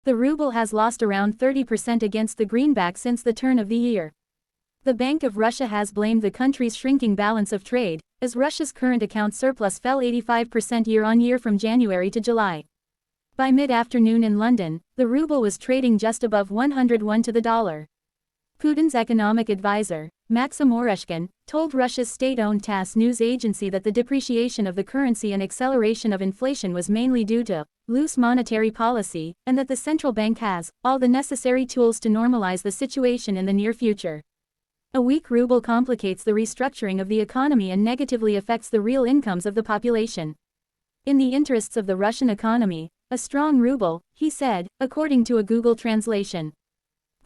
The ruble has lost around 30% against the greenback since the turn of the year. The Bank of Russia has blamed the country's shrinking balance of trade, as Russia's current account surplus fell 85% year-on-year from January to July. By mid-afternoon in London, the ruble was trading just above 101 to the dollar. Putin's economic advisor, Maxim Oreshkin, told Russia's state-owned Tass news agency that the depreciation of the currency and acceleration of inflation was mainly due to loose monetary policy, and that the central bank has all the necessary tools to normalize the situation in the near future. A weak ruble complicates the restructuring of the economy and negatively affects the real incomes of the population. In the interests of the Russian economy, a strong ruble, he said, according to a Google translation.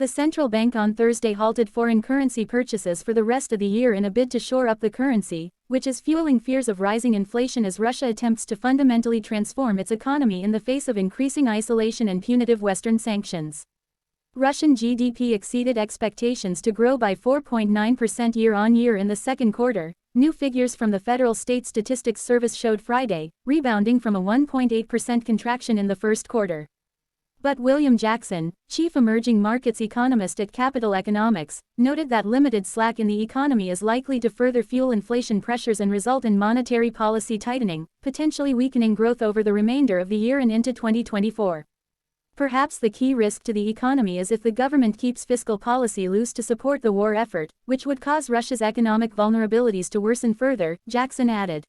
The central bank on Thursday halted foreign currency purchases for the rest of the year in a bid to shore up the currency, which is fueling fears of rising inflation as Russia attempts to fundamentally transform its economy in the face of increasing isolation and punitive Western sanctions. Russian GDP exceeded expectations to grow by 4.9% year-on-year in the second quarter, new figures from the Federal State Statistics Service showed Friday, rebounding from a 1.8% contraction in the first quarter. But William Jackson, chief emerging markets economist at Capital Economics, noted that limited slack in the economy is likely to further fuel inflation pressures and result in monetary policy tightening, potentially weakening growth over the remainder of the year and into 2024. Perhaps the key risk to the economy is if the government keeps fiscal policy loose to support the war effort, which would cause Russia's economic vulnerabilities to worsen further, Jackson added.